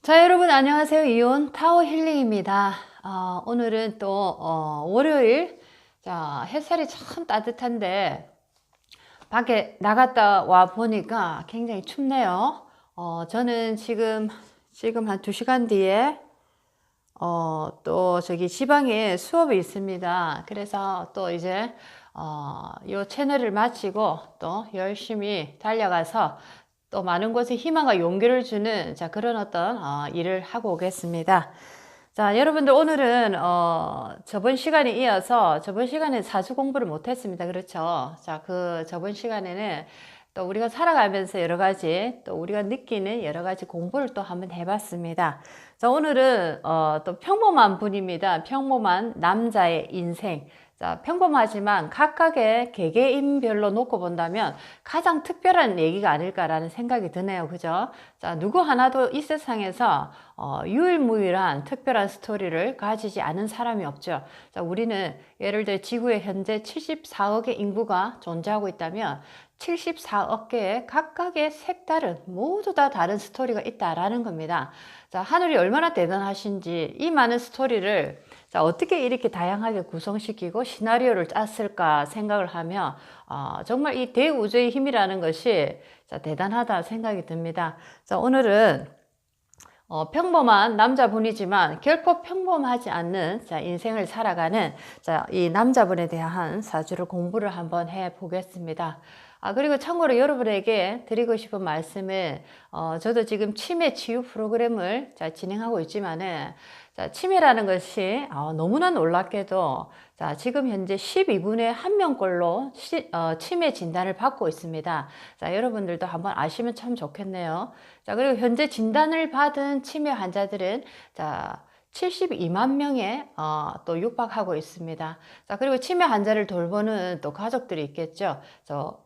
자, 여러분 안녕하세요. 이온 타워 힐링입니다. 오늘은 또 월요일. 자, 햇살이 참 따뜻한데 밖에 나갔다 와 보니까 굉장히 춥네요. 저는 지금 한 2시간 뒤에 또 저기 지방에 수업이 있습니다. 그래서 또 이제 요 채널을 마치고 또 열심히 달려가서 또 많은 곳에 희망과 용기를 주는 그런 어떤 일을 하고 오겠습니다. 자, 여러분들 오늘은 저번 시간에 이어서 저번 시간에 사주 공부를 못 했습니다. 그렇죠? 자, 그 저번 시간에는 또 우리가 살아가면서 여러 가지 또 우리가 느끼는 여러 가지 공부를 또 한번 해봤습니다. 자, 오늘은 또 평범한 분입니다. 평범한 남자의 인생. 자, 평범하지만 각각의 개개인별로 놓고 본다면 가장 특별한 얘기가 아닐까라는 생각이 드네요. 그죠? 자, 누구 하나도 이 세상에서 유일무이한 특별한 스토리를 가지지 않은 사람이 없죠. 자, 우리는 예를 들어 지구에 현재 74억의 인구가 존재하고 있다면 74억 개의 각각의 색다른 모두 다 다른 스토리가 있다라는 겁니다. 자, 하늘이 얼마나 대단하신지 이 많은 스토리를 자, 어떻게 이렇게 다양하게 구성시키고 시나리오를 짰을까 생각을 하면 정말 이 대우주의 힘이라는 것이 자, 대단하다 생각이 듭니다. 자, 오늘은 평범한 남자분이지만 결코 평범하지 않는 자, 인생을 살아가는 자, 이 남자분에 대한 사주를 공부를 한번 해 보겠습니다. 그리고 참고로 여러분에게 드리고 싶은 말씀은 저도 지금 치매 치유 프로그램을 자, 진행하고 있지만은 자, 치매라는 것이 너무나 놀랍게도 자, 지금 현재 12분의 1명꼴로 치매 진단을 받고 있습니다. 자, 여러분들도 한번 아시면 참 좋겠네요. 자, 그리고 현재 진단을 받은 치매 환자들은 자, 72만 명에 또 육박하고 있습니다. 자, 그리고 치매 환자를 돌보는 또 가족들이 있겠죠.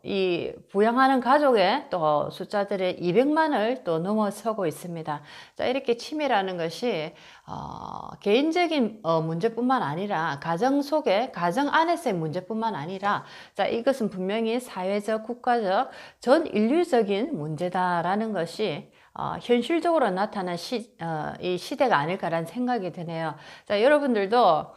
이 부양하는 가족의 또 숫자들이 200만을 또 넘어서고 있습니다. 자, 이렇게 치매라는 것이 개인적인 문제뿐만 아니라 가정 속에 가정 안에서의 문제뿐만 아니라 자, 이것은 분명히 사회적, 국가적, 전 인류적인 문제다라는 것이 현실적으로 나타난 이 시대가 아닐까라는 생각이 드네요. 자, 여러분들도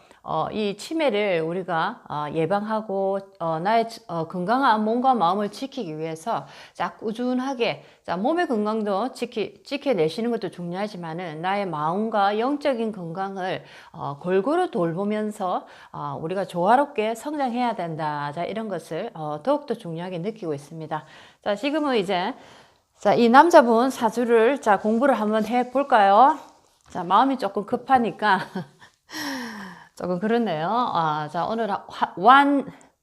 이 치매를 우리가 예방하고 나의 건강한 몸과 마음을 지키기 위해서 자, 꾸준하게 자, 몸의 건강도 지켜내시는 것도 중요하지만은 나의 마음과 영적인 건강을 골고루 돌보면서 우리가 조화롭게 성장해야 된다. 자, 이런 것을 더욱더 중요하게 느끼고 있습니다. 자, 지금은 이제 자, 이 남자분 사주를 자, 공부를 한번 해 볼까요? 자, 마음이 조금 급하니까 조금 그렇네요. 자, 오늘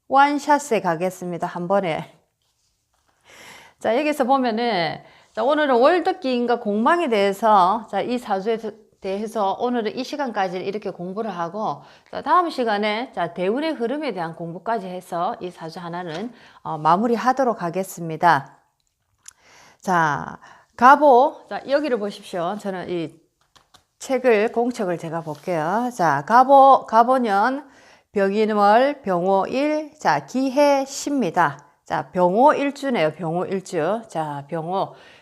원샷에 가겠습니다. 한 번에. 자, 여기서 보면은 자, 오늘은 월덕기인과 공망에 대해서 자, 이 사주에 대해서 오늘은 이 시간까지 이렇게 공부를 하고 자, 다음 시간에 자, 대운의 흐름에 대한 공부까지 해서 이 사주 하나는 마무리하도록 하겠습니다. 자, 갑오. 자, 여기를 보십시오. 저는 이 공책을 제가 볼게요. 자, 갑오년, 병인월, 병오일, 자, 기해십니다. 자, 병오일주네요. 병오일주. 자,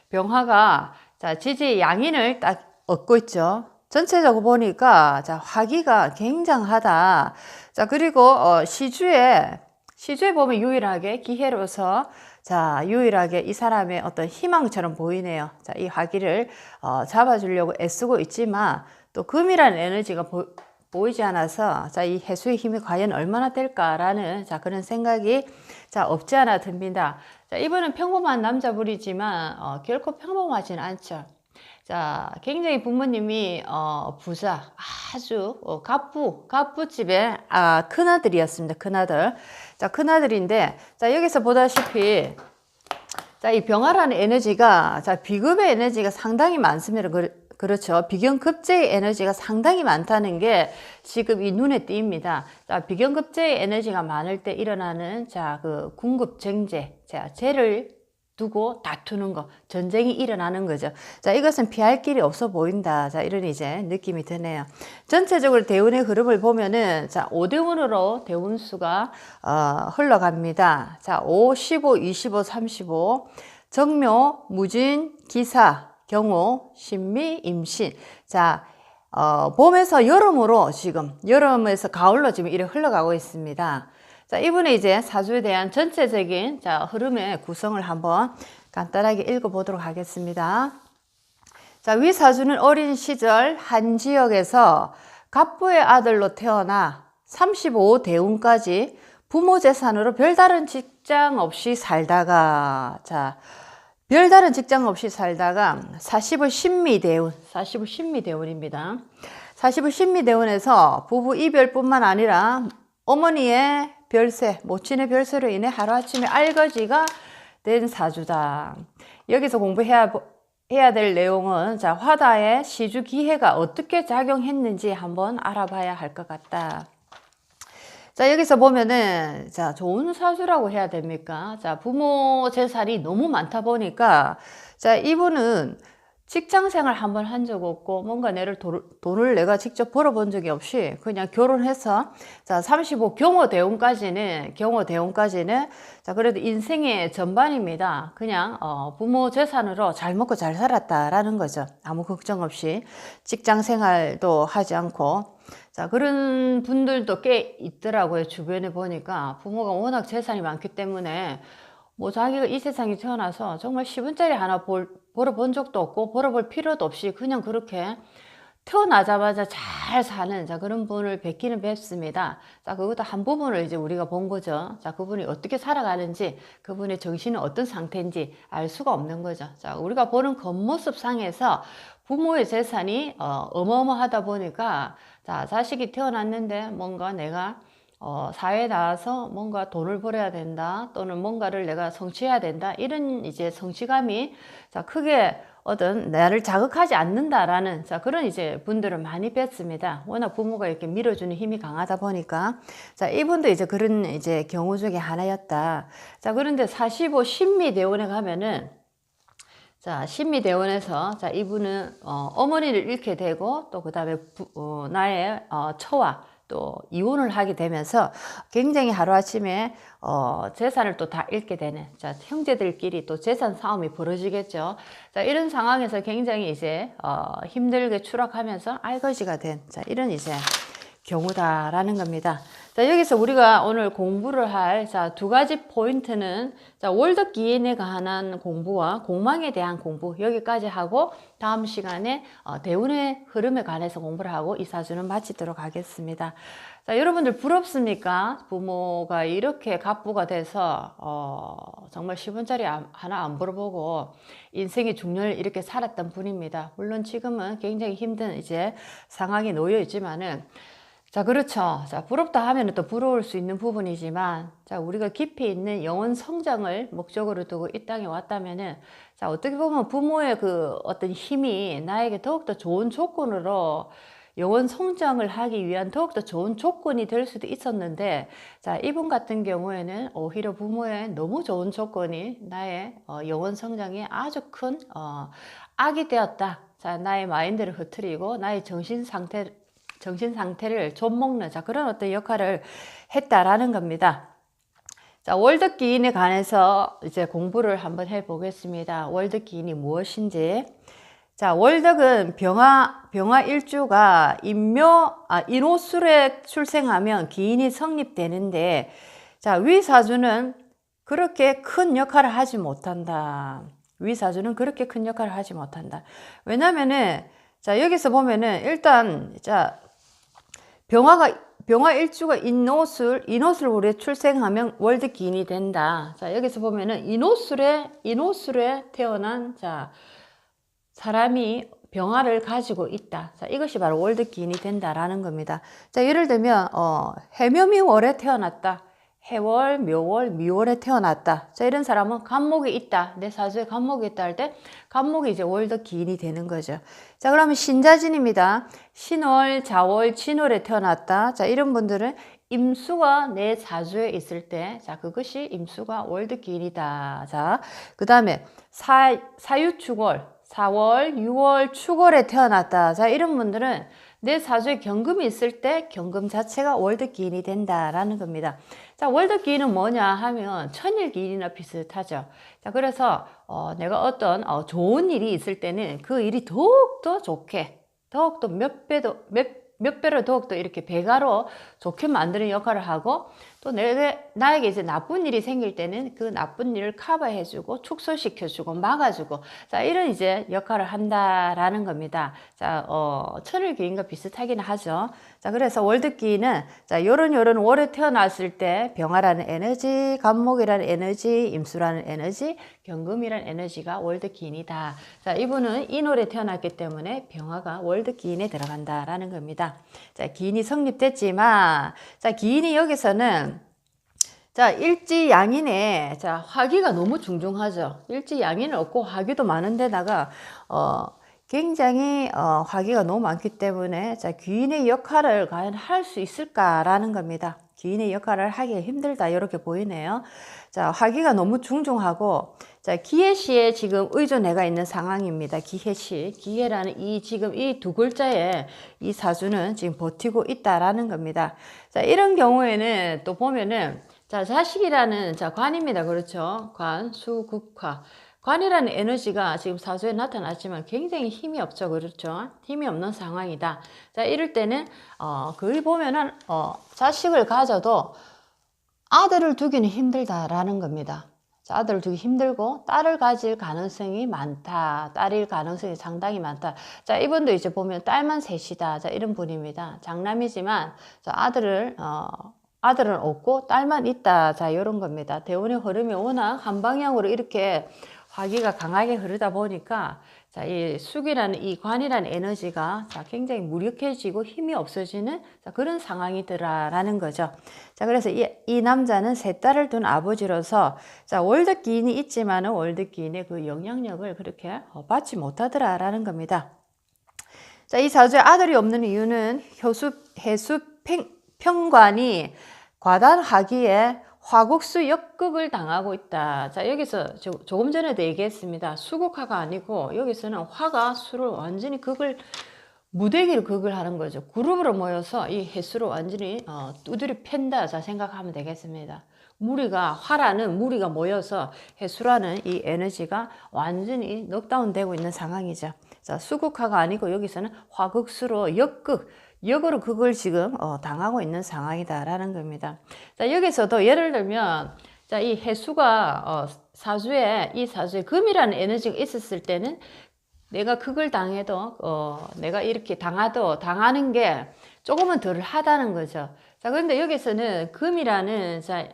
병화가, 자, 지지 양인을 딱 얻고 있죠. 전체적으로 보니까, 자, 화기가 굉장하다. 자, 그리고, 시주에 보면 유일하게 기해로서 자, 유일하게 이 사람의 어떤 희망처럼 보이네요. 자, 이 화기를 잡아주려고 애쓰고 있지만 또 금이라는 에너지가 보이지 않아서 자, 이 해수의 힘이 과연 얼마나 될까라는 자, 그런 생각이 자, 없지 않아 듭니다. 자, 이분은 평범한 남자분이지만 결코 평범하진 않죠. 자, 굉장히 부모님이 부자, 아주 갑부집의 큰아들이었습니다. 큰아들. 자, 큰아들인데 자, 여기서 보다시피 자, 이 병화라는 에너지가 자, 비급의 에너지가 상당히 많습니다. 그렇죠. 비견급제의 에너지가 상당히 많다는 게 지금 이 눈에 띕니다. 자, 비견급제의 에너지가 많을 때 일어나는 자, 그 궁급쟁제, 자, 죄를 두고 다투는 거, 전쟁이 일어나는 거죠. 자, 이것은 피할 길이 없어 보인다. 자, 이런 이제 느낌이 드네요. 전체적으로 대운의 흐름을 보면은 자, 5대운으로 대운수가 흘러갑니다. 자, 5, 15, 25, 35, 정묘, 무진, 기사. 경호, 신미, 임신. 자, 봄에서 여름으로 지금, 여름에서 가을로 지금 이렇게 흘러가고 있습니다. 자, 이분의 이제 사주에 대한 전체적인 자, 흐름의 구성을 한번 간단하게 읽어보도록 하겠습니다. 자, 위 사주는 어린 시절 한 지역에서 갑부의 아들로 태어나 35대운까지 부모 재산으로 별다른 직장 없이 살다가, 자, 별다른 직장 없이 살다가 40의 신미대운, 40의 신미대운입니다. 40의 신미대운에서 부부 이별뿐만 아니라 어머니의 별세, 모친의 별세로 인해 하루아침에 알거지가 된 사주다. 여기서 공부해야 될 내용은 자, 화다의 시주 기해가 어떻게 작용했는지 한번 알아봐야 할 것 같다. 자, 여기서 보면은, 자, 좋은 사주라고 해야 됩니까? 자, 부모 재산이 너무 많다 보니까, 자, 이분은 직장 생활 한번 한 적 없고, 뭔가 돈을 내가 직접 벌어본 적이 없이, 그냥 결혼해서, 자, 35 경호대운까지는, 자, 그래도 인생의 전반입니다. 그냥, 부모 재산으로 잘 먹고 잘 살았다라는 거죠. 아무 걱정 없이. 직장 생활도 하지 않고, 자, 그런 분들도 꽤 있더라고요. 주변에 보니까 부모가 워낙 재산이 많기 때문에 뭐 자기가 이 세상에 태어나서 정말 10원짜리 하나 벌어본 적도 없고 벌어볼 필요도 없이 그냥 그렇게 태어나자마자 잘 사는 자, 그런 분을 뵙습니다. 자, 그것도 한 부분을 이제 우리가 본 거죠. 자, 그분이 어떻게 살아가는지, 그분의 정신은 어떤 상태인지 알 수가 없는 거죠. 자, 우리가 보는 겉모습 상에서 부모의 재산이 어마어마하다 보니까, 자, 자식이 태어났는데 뭔가 내가 사회에 나와서 뭔가 돈을 벌어야 된다, 또는 뭔가를 내가 성취해야 된다, 이런 이제 성취감이 자, 크게 어떤 나를 자극하지 않는다라는 자, 그런 이제 분들을 많이 뵀습니다. 워낙 부모가 이렇게 밀어주는 힘이 강하다 보니까, 자, 이분도 이제 그런 이제 경우 중에 하나였다. 자, 그런데 45 신미대원에 가면은, 자, 신미대원에서 자, 이분은 어머니를 잃게 되고, 또 그 다음에 나의 처와 또 이혼을 하게 되면서 굉장히 하루아침에 재산을 또 다 잃게 되는, 자, 형제들끼리 또 재산 싸움이 벌어지겠죠. 자, 이런 상황에서 굉장히 이제 힘들게 추락하면서 알거지가 된, 자, 이런 이제 경우다라는 겁니다. 자, 여기서 우리가 오늘 공부를 할, 자, 두 가지 포인트는, 자, 월덕 기인에 관한 공부와 공망에 대한 공부, 여기까지 하고, 다음 시간에 대운의 흐름에 관해서 공부를 하고 이 사주는 마치도록 하겠습니다. 자, 여러분들 부럽습니까? 부모가 이렇게 갑부가 돼서, 정말 10원짜리 하나 안 벌어보고, 인생의 중년을 이렇게 살았던 분입니다. 물론 지금은 굉장히 힘든 이제 상황에 놓여 있지만은, 자, 그렇죠. 자, 부럽다 하면 또 부러울 수 있는 부분이지만, 자, 우리가 깊이 있는 영혼 성장을 목적으로 두고 이 땅에 왔다면은, 자, 어떻게 보면 부모의 그 어떤 힘이 나에게 더욱더 좋은 조건으로 영혼 성장을 하기 위한 더욱더 좋은 조건이 될 수도 있었는데, 자, 이분 같은 경우에는 오히려 부모의 너무 좋은 조건이 나의 영혼 성장에 아주 큰 악이 되었다. 자, 나의 마인드를 흐트리고 나의 정신 상태를 좀먹는, 자, 그런 어떤 역할을 했다라는 겁니다. 자, 월덕 기인에 관해서 이제 공부를 한번 해보겠습니다. 월덕 기인이 무엇인지. 자, 월덕은 병화 일주가 인호술에 출생하면 기인이 성립되는데, 자, 위 사주는 그렇게 큰 역할을 하지 못한다. 위 사주는 그렇게 큰 역할을 하지 못한다. 왜냐면은, 자, 여기서 보면은 일단, 자, 병화 일주가 인호술 우리에 출생하면 월드 기인이 된다. 자, 여기서 보면은 인호술에 태어난, 자, 사람이 병화를 가지고 있다. 자, 이것이 바로 월드 기인이 된다라는 겁니다. 자, 예를 들면, 해묘미월에 태어났다. 해월, 묘월, 미월에 태어났다. 자, 이런 사람은 간목이 있다. 내 사주에 간목이 있다 할 때, 간목이 이제 월덕 기인이 되는 거죠. 자, 그러면 신자진입니다. 신월, 자월, 진월에 태어났다. 자, 이런 분들은 임수가 내 사주에 있을 때, 자, 그것이 임수가 월덕 기인이다. 자, 그 다음에 사유축월, 4월, 6월, 축월에 태어났다. 자, 이런 분들은 내 사주에 경금이 있을 때 경금 자체가 월드기인이 된다라는 겁니다. 자, 월드기인은 뭐냐 하면 천일기인이나 비슷하죠. 자, 그래서 내가 어떤 좋은 일이 있을 때는 그 일이 더욱더 좋게, 더욱더 몇 배로 더욱더 이렇게 배가로 좋게 만드는 역할을 하고, 또 나에게 이제 나쁜 일이 생길 때는 그 나쁜 일을 커버해주고 축소시켜주고 막아주고, 자, 이런 이제 역할을 한다라는 겁니다. 자, 천을기인과 비슷하긴 하죠. 자, 그래서 월드기인은 자, 요런 월에 태어났을 때 병화라는 에너지, 간목이라는 에너지, 임수라는 에너지, 경금이라는 에너지가 월드기인이다. 자, 이분은 인월에 태어났기 때문에 병화가 월드기인에 들어간다라는 겁니다. 자, 기인이 성립됐지만, 자, 기인이 여기서는 자, 일지양인에 자, 화기가 너무 중중하죠. 일지양인은 없고 화기도 많은데다가 굉장히 화기가 너무 많기 때문에 자, 귀인의 역할을 과연 할 수 있을까라는 겁니다. 귀인의 역할을 하기 힘들다 이렇게 보이네요. 자, 화기가 너무 중중하고 자, 기해시에 지금 의존해가 있는 상황입니다. 기해시, 기해라는 지금 이 두 글자에 이 사주는 지금 버티고 있다라는 겁니다. 자, 이런 경우에는 또 보면은 자, 자식이라는 자, 관입니다. 그렇죠? 관, 수, 국화. 관이라는 에너지가 지금 사주에 나타났지만 굉장히 힘이 없죠. 그렇죠? 힘이 없는 상황이다. 자, 이럴 때는, 거기 보면은, 자식을 가져도 아들을 두기는 힘들다라는 겁니다. 자, 아들을 두기 힘들고 딸을 가질 가능성이 많다. 딸일 가능성이 상당히 많다. 자, 이분도 이제 보면 딸만 셋이다. 자, 이런 분입니다. 장남이지만, 자, 아들은 없고 딸만 있다. 자, 이런 겁니다. 대운의 흐름이 워낙 한 방향으로 이렇게 화기가 강하게 흐르다 보니까 자, 이 숙이라는 이 관이라는 에너지가 자, 굉장히 무력해지고 힘이 없어지는 자, 그런 상황이더라라는 거죠. 자, 그래서 이 남자는 세 딸을 둔 아버지로서 자, 월드기인이 있지만은 월드기인의 그 영향력을 그렇게 받지 못하더라라는 겁니다. 자, 이 사주에 아들이 없는 이유는 평관이 과단하기에 화국수 역극을 당하고 있다. 자, 여기서 조금 전에도 얘기했습니다. 수국화가 아니고 여기서는 화가 수를 완전히 무대기를 극을 하는 거죠. 그룹으로 모여서 이 해수를 완전히 두드려 팬다. 자, 생각하면 되겠습니다. 화라는 무리가 모여서 해수라는 이 에너지가 완전히 넉다운 되고 있는 상황이죠. 자, 수국화가 아니고 여기서는 화극수로 역으로 그걸 지금 당하고 있는 상황이다라는 겁니다. 자, 여기서도 예를 들면 자, 이 해수가 이 사주에 금이라는 에너지가 있었을 때는 내가 그걸 당해도 내가 이렇게 당하는 게 조금은 덜 하다는 거죠. 자, 그런데 여기서는 금이라는 자,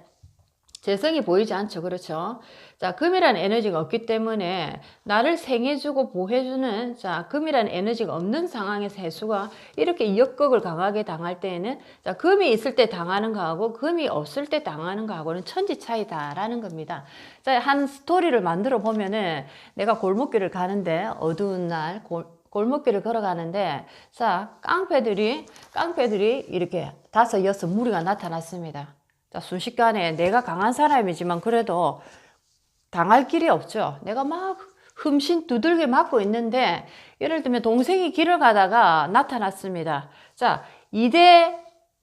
재성이 보이지 않죠. 그렇죠? 자, 금이라는 에너지가 없기 때문에 나를 생해주고 보호해주는 자, 금이라는 에너지가 없는 상황에서 해수가 이렇게 역극을 강하게 당할 때에는 자, 금이 있을 때 당하는 거하고 금이 없을 때 당하는 거하고는 천지 차이다라는 겁니다. 자, 한 스토리를 만들어 보면은 내가 골목길을 가는데 어두운 날 골목길을 걸어가는데 자, 깡패들이 이렇게 5, 6 무리가 나타났습니다. 자, 순식간에 내가 강한 사람이지만 그래도 당할 길이 없죠. 내가 막 흠신 두들겨 맞고 있는데 예를 들면 동생이 길을 가다가 나타났습니다. 자, 2대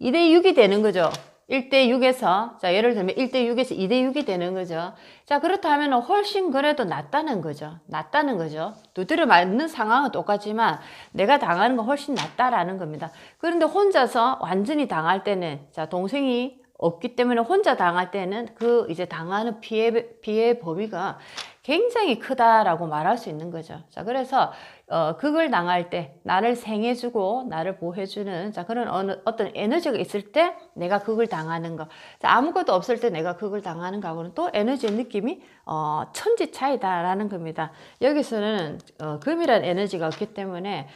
6이 되는 거죠. 1대 6에서 자, 예를 들면 1대 6에서 2대 6이 되는 거죠. 자, 그렇다면 훨씬 그래도 낫다는 거죠. 두드려 맞는 상황은 똑같지만 내가 당하는 건 훨씬 낫다라는 겁니다. 그런데 혼자서 완전히 당할 때는 자, 동생이 없기 때문에 혼자 당할 때는 그 이제 당하는 피해 범위가 굉장히 크다라고 말할 수 있는 거죠. 자, 그래서 그걸 당할 때 나를 생해주고 나를 보호해주는 자, 그런 어떤 에너지가 있을 때 내가 그걸 당하는 거. 자, 아무것도 없을 때 내가 그걸 당하는 거하고는 또 에너지의 느낌이 천지 차이다라는 겁니다. 여기서는 금이라는 에너지가 없기 때문에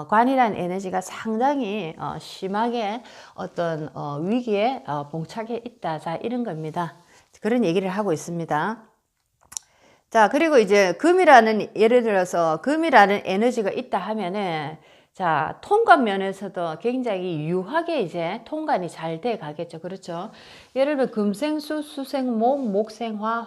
관이라는 에너지가 상당히 심하게 어떤 위기에 봉착해 있다. 자, 이런 겁니다. 그런 얘기를 하고 있습니다. 자, 그리고 이제 예를 들어서 금이라는 에너지가 있다 하면은 자, 통관 면에서도 굉장히 유하게 이제 통관이 잘 돼 가겠죠. 그렇죠? 예를 들면 금생수, 수생목, 목생화,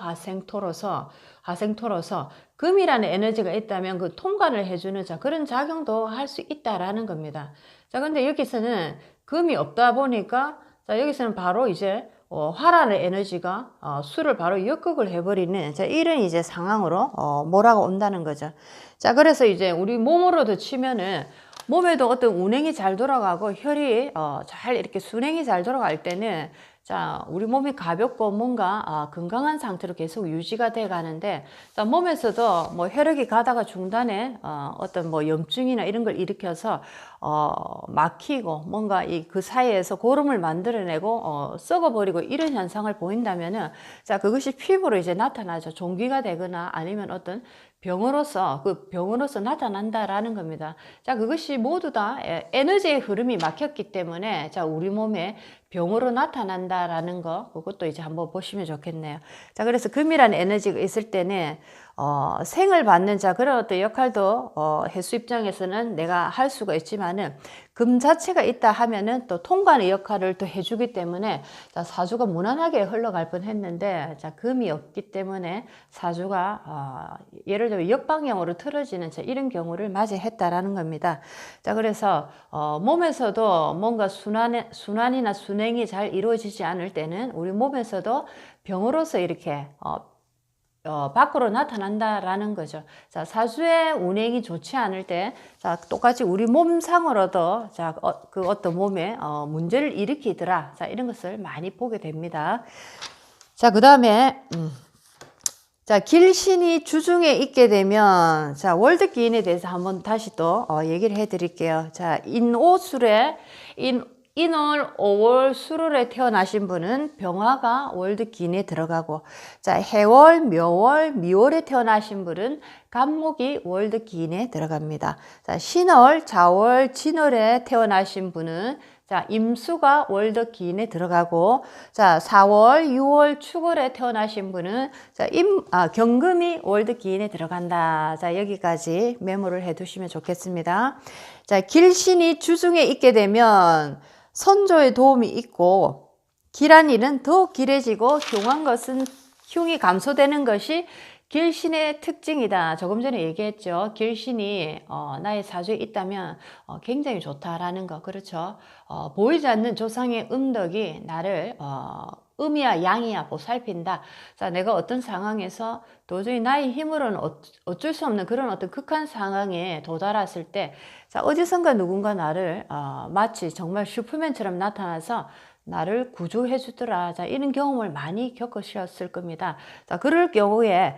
화생토로서 금이라는 에너지가 있다면 그 통관을 해주는 자, 그런 작용도 할 수 있다라는 겁니다. 자, 근데 여기서는 금이 없다 보니까 자, 여기서는 바로 이제 화라는 에너지가 수를 바로 역극을 해버리는 자, 이런 이제 상황으로 몰아가 온다는 거죠. 자, 그래서 이제 우리 몸으로도 치면은 몸에도 어떤 운행이 잘 돌아가고 혈이 잘 이렇게 순행이 잘 돌아갈 때는 자, 우리 몸이 가볍고 뭔가 건강한 상태로 계속 유지가 돼 가는데 자, 몸에서도 뭐 혈액이 가다가 중단에 어떤 뭐 염증이나 이런 걸 일으켜서 막히고 뭔가 그 사이에서 고름을 만들어내고 썩어버리고 이런 현상을 보인다면은 자, 그것이 피부로 이제 나타나죠. 종기가 되거나 아니면 어떤 병으로서 나타난다라는 겁니다. 자, 그것이 모두 다 에너지의 흐름이 막혔기 때문에 자, 우리 몸에 병으로 나타난다라는 거, 그것도 이제 한번 보시면 좋겠네요. 자, 그래서 금이라는 에너지가 있을 때는 생을 받는 자, 그런 어떤 역할도 해수 입장에서는 내가 할 수가 있지만은 금 자체가 있다 하면은 또 통관의 역할을 또 해주기 때문에 자, 사주가 무난하게 흘러갈 뻔 했는데 자, 금이 없기 때문에 사주가 예를 들어 역방향으로 틀어지는 자, 이런 경우를 맞이했다라는 겁니다. 자, 그래서 몸에서도 뭔가 순환이나 순행이 잘 이루어지지 않을 때는 우리 몸에서도 병으로서 이렇게 밖으로 나타난다라는 거죠. 자, 사주의 운행이 좋지 않을 때, 자, 똑같이 우리 몸상으로도, 자, 그 어떤 몸에, 문제를 일으키더라. 자, 이런 것을 많이 보게 됩니다. 자, 그 다음에, 자, 길신이 주중에 있게 되면, 자, 월드기인에 대해서 한번 다시 또, 얘기를 해 드릴게요. 자, 인오술에, 인월, 5월, 수월에 태어나신 분은 병화가 월드기인에 들어가고 자, 해월, 묘월, 미월에 태어나신 분은 간목이 월드기인에 들어갑니다. 자, 신월, 자월, 진월에 태어나신 분은 자, 임수가 월드기인에 들어가고 자, 4월, 6월, 축월에 태어나신 분은 자, 경금이 월드기인에 들어간다. 자, 여기까지 메모를 해 두시면 좋겠습니다. 자, 길신이 주중에 있게 되면 선조의 도움이 있고 길한 일은 더 길해지고 흉한 것은 흉이 감소되는 것이 길신의 특징이다. 조금 전에 얘기했죠. 길신이 나의 사주에 있다면 굉장히 좋다라는 거. 그렇죠. 보이지 않는 조상의 음덕이 나를 음이야 양이야 보살핀다. 자, 내가 어떤 상황에서 도저히 나의 힘으로는 어쩔 수 없는 그런 어떤 극한 상황에 도달했을 때 자, 어디선가 누군가 나를 마치 정말 슈퍼맨처럼 나타나서 나를 구조해 주더라. 자, 이런 경험을 많이 겪으셨을 겁니다. 자, 그럴 경우에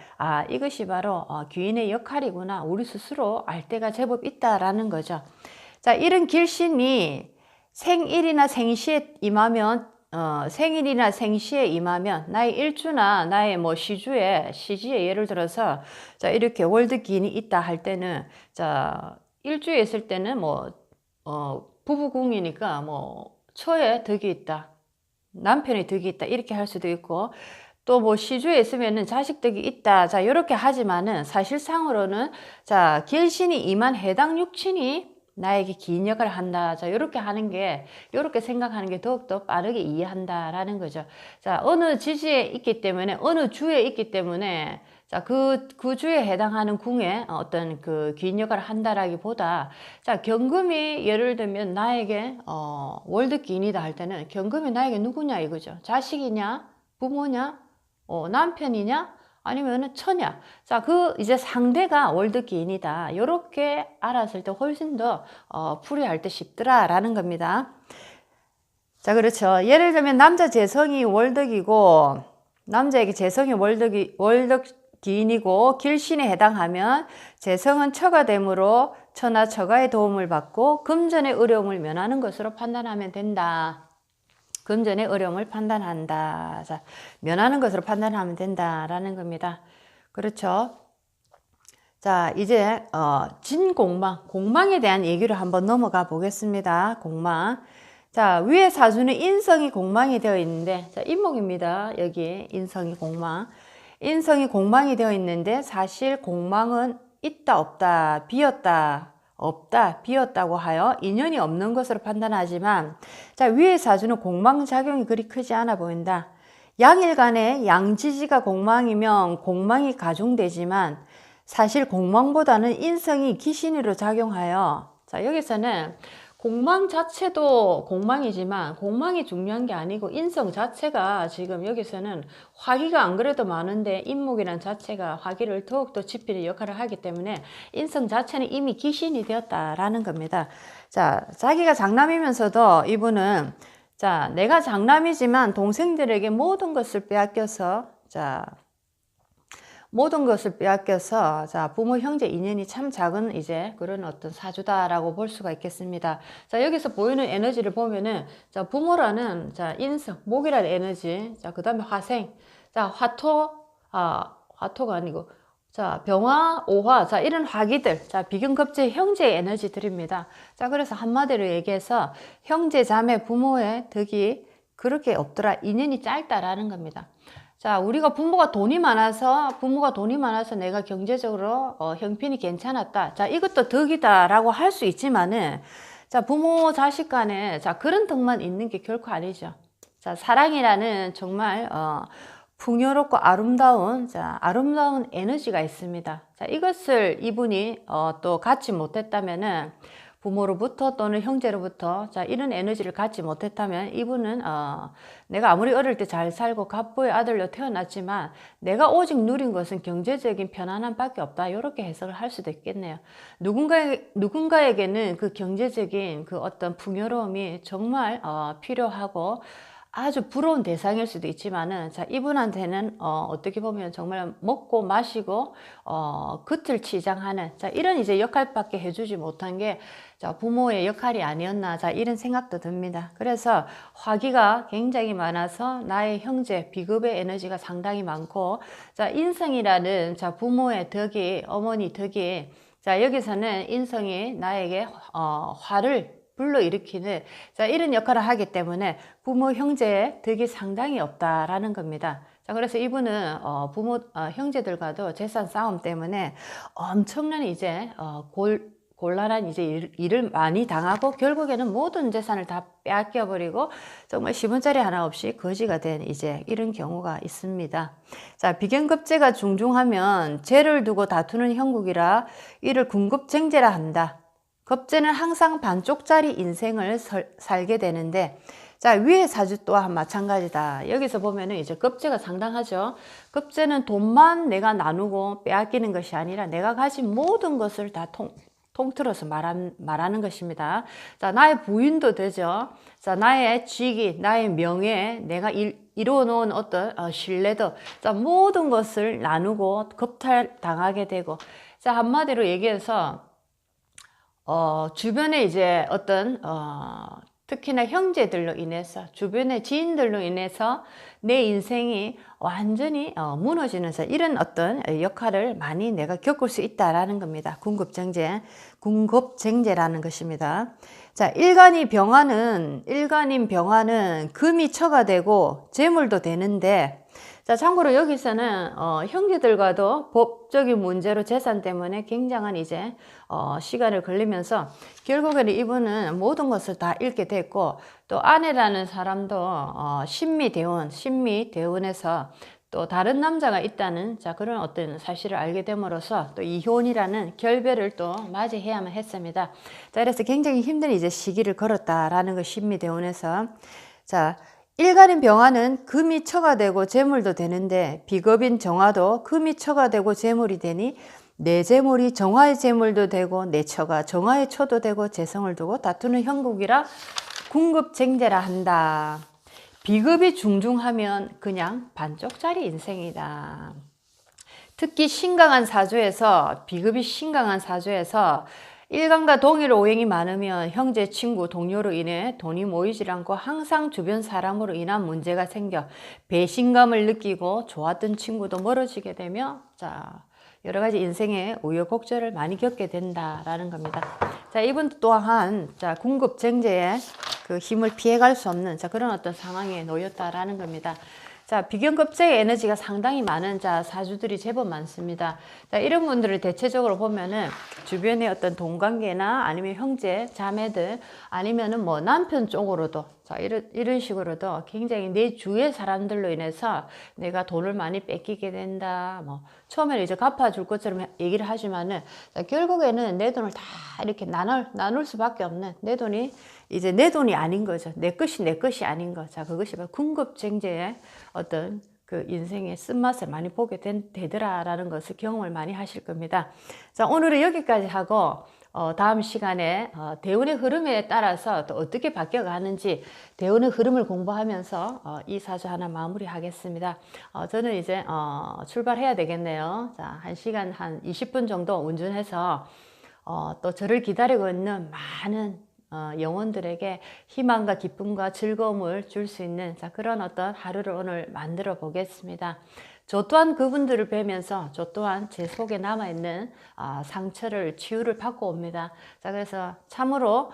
이것이 바로 귀인의 역할이구나. 우리 스스로 알 때가 제법 있다라는 거죠. 자, 이런 길신이 생일이나 생시에 임하면 생일이나 생시에 임하면 나의 일주나 나의 뭐 시지에 예를 들어서 자, 이렇게 월드기인이 있다 할 때는 자, 일주에 있을 때는 뭐 부부궁이니까 뭐 처에 덕이 있다. 남편의 덕이 있다. 이렇게 할 수도 있고 또 뭐 시주에 있으면은 자식 덕이 있다. 자, 이렇게 하지만은 사실상으로는 자, 길신이 임한 해당 육친이 나에게 긴 역할을 한다. 자, 이렇게 하는 게, 이렇게 생각하는 게 더욱더 빠르게 이해한다라는 거죠. 자, 어느 지지에 있기 때문에, 어느 주에 있기 때문에, 자, 그 주에 해당하는 궁에 어떤 그 긴 역할을 한다라기보다, 자, 경금이 예를 들면 나에게, 월드기인이다 할 때는 경금이 나에게 누구냐 이거죠. 자식이냐? 부모냐? 남편이냐? 아니면은 처냐. 자, 그 이제 상대가 월드기인이다. 요렇게 알았을 때 훨씬 더 풀이할 때 쉽더라라는 겁니다. 자, 그렇죠. 예를 들면 남자 재성이 월덕이고 남자에게 재성이 월덕기인이고 길신에 해당하면 재성은 처가 되므로 처나 처가의 도움을 받고 금전의 어려움을 면하는 것으로 판단하면 된다. 금전의 어려움을 판단한다. 자, 면하는 것으로 판단하면 된다라는 겁니다. 그렇죠. 자, 이제 공망에 대한 얘기를 한번 넘어가 보겠습니다. 공망. 자, 위에 사주는 인성이 공망이 되어 있는데 자, 인목입니다. 여기 인성이 공망. 인성이 공망이 되어 있는데 사실 공망은 있다 없다 비었다 없다, 비었다고 하여 인연이 없는 것으로 판단하지만 자, 위의 사주는 공망작용이 그리 크지 않아 보인다. 양일간에 양지지가 공망이면 공망이 가중되지만 사실 공망보다는 인성이 기신으로 작용하여, 자, 여기서는 공망 자체도 공망이지만 공망이 중요한 게 아니고 인성 자체가 지금 여기서는 화기가 안 그래도 많은데 인목이란 자체가 화기를 더욱더 지피는 역할을 하기 때문에 인성 자체는 이미 기신이 되었다라는 겁니다. 자, 자기가 장남이면서도 이분은, 자, 내가 장남이지만 동생들에게 모든 것을 빼앗겨서, 자, 모든 것을 빼앗겨서, 자, 부모 형제 인연이 참 작은 이제 그런 어떤 사주다라고 볼 수가 있겠습니다. 자, 여기서 보이는 에너지를 보면은, 자, 부모라는, 자, 인성, 목이라는 에너지, 자, 그 다음에 화생, 자, 화토가 아니고, 자, 병화, 오화, 자, 이런 화기들, 자, 비견급제 형제의 에너지들입니다. 자, 그래서 한마디로 얘기해서 형제, 자매, 부모의 덕이 그렇게 없더라. 인연이 짧다라는 겁니다. 자, 우리가 부모가 돈이 많아서 내가 경제적으로 형편이 괜찮았다. 자, 이것도 덕이다라고 할 수 있지만은, 자, 부모 자식 간에, 자, 그런 덕만 있는 게 결코 아니죠. 자, 사랑이라는 정말 풍요롭고 아름다운, 자, 아름다운 에너지가 있습니다. 자, 이것을 이분이 또 갖지 못했다면은, 부모로부터 또는 형제로부터, 자, 이런 에너지를 갖지 못했다면 이분은 내가 아무리 어릴 때 잘 살고 갑부의 아들로 태어났지만 내가 오직 누린 것은 경제적인 편안함밖에 없다, 이렇게 해석을 할 수도 있겠네요. 누군가에게는 그 경제적인 그 어떤 풍요로움이 정말 필요하고 아주 부러운 대상일 수도 있지만은, 자, 이분한테는 어떻게 보면 정말 먹고 마시고 겉을 치장하는, 자, 이런 이제 역할밖에 해주지 못한 게, 자, 부모의 역할이 아니었나, 자, 이런 생각도 듭니다. 그래서 화기가 굉장히 많아서 나의 형제 비급의 에너지가 상당히 많고, 자, 인성이라는, 자, 부모의 덕이, 어머니 덕이, 자, 여기서는 인성이 나에게 화를 불러일으키는, 자, 이런 역할을 하기 때문에 부모 형제의 덕이 상당히 없다라는 겁니다. 자, 그래서 이분은 형제들과도 재산 싸움 때문에 엄청난 이제 곤란한 이제 일을 많이 당하고 결국에는 모든 재산을 다 빼앗겨 버리고 정말 10원짜리 하나 없이 거지가 된 이제 이런 경우가 있습니다. 자, 비견급제가 중중하면 죄를 두고 다투는 형국이라 이를 궁급쟁제라 한다. 급제는 항상 반쪽짜리 인생을 살게 되는데, 자, 위의 사주 또한 마찬가지다. 여기서 보면은 이제 급제가 상당하죠. 급제는 돈만 내가 나누고 빼앗기는 것이 아니라 내가 가진 모든 것을 다 통틀어서 말하는 것입니다. 자, 나의 부인도 되죠. 자, 나의 직위, 나의 명예, 내가 이루어 놓은 어떤 신뢰도, 자, 모든 것을 나누고 겁탈당하게 되고, 자, 한마디로 얘기해서 주변에 이제 어떤 특히나 형제들로 인해서, 주변의 지인들로 인해서 내 인생이 완전히 무너지는 이런 어떤 역할을 많이 내가 겪을 수 있다라는 겁니다. 궁급쟁제라는 것입니다. 자, 일간인 병화는 금이 처가 되고 재물도 되는데, 자, 참고로 여기서는 형제들과도 법적인 문제로 재산 때문에 굉장한 이제 시간을 걸리면서 결국에는 이분은 모든 것을 다 잃게 됐고, 또 아내라는 사람도 신미대운에서 또 다른 남자가 있다는, 자, 그런 어떤 사실을 알게 됨으로써 또 이혼이라는 결별을 또 맞이해야만 했습니다. 자, 그래서 굉장히 힘든 이제 시기를 걸었다라는 거, 신미대운에서. 자, 일간인 병화는 금이 처가 되고 재물도 되는데, 비겁인 정화도 금이 처가 되고 재물이 되니 내 재물이 정화의 재물도 되고 내 처가 정화의 처도 되고 재성을 두고 다투는 형국이라 궁급쟁제라 한다. 비급이 중중하면 그냥 반쪽짜리 인생이다. 특히 비급이 신강한 사주에서 일간과 동일 오행이 많으면 형제, 친구, 동료로 인해 돈이 모이질 않고 항상 주변 사람으로 인한 문제가 생겨 배신감을 느끼고 좋았던 친구도 멀어지게 되며, 자, 여러 가지 인생의 우여곡절을 많이 겪게 된다라는 겁니다. 자, 이분 또한, 자, 궁급쟁제의 그 힘을 피해갈 수 없는, 자, 그런 어떤 상황에 놓였다라는 겁니다. 자, 비견급제의 에너지가 상당히 많은, 자, 사주들이 제법 많습니다. 자, 이런 분들을 대체적으로 보면은 주변의 어떤 동관계나 아니면 형제, 자매들, 아니면은 뭐 남편 쪽으로도, 자, 자, 이런 식으로도 굉장히 내 주위의 사람들로 인해서 내가 돈을 많이 뺏기게 된다. 뭐, 처음에는 이제 갚아줄 것처럼 얘기를 하지만은, 자, 결국에는 내 돈을 다 이렇게 나눌 수밖에 없는 내 돈이 이제 내 돈이 아닌 거죠. 내 것이 아닌 거. 자, 그것이 바로 군급쟁제의 어떤 그 인생의 쓴맛을 많이 보게 되더라라는 것을 경험을 많이 하실 겁니다. 자, 오늘은 여기까지 하고, 다음 시간에 대운의 흐름에 따라서 또 어떻게 바뀌어가는지 대운의 흐름을 공부하면서 이 사주 하나 마무리하겠습니다. 저는 이제 출발해야 되겠네요. 자, 1시간 한 20분 정도 운전해서 또 저를 기다리고 있는 많은 영혼들에게 희망과 기쁨과 즐거움을 줄 수 있는 자, 그런 어떤 하루를 오늘 만들어 보겠습니다. 저 또한 그분들을 뵈면서 저 또한 제 속에 남아있는 상처를 치유를 받고 옵니다. 자, 그래서 참으로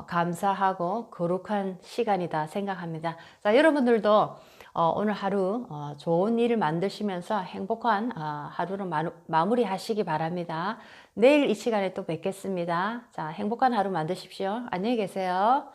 감사하고 거룩한 시간이다 생각합니다. 자, 여러분들도 오늘 하루 좋은 일을 만드시면서 행복한 하루를 마무리하시기 바랍니다. 내일 이 시간에 또 뵙겠습니다. 자, 행복한 하루 만드십시오. 안녕히 계세요.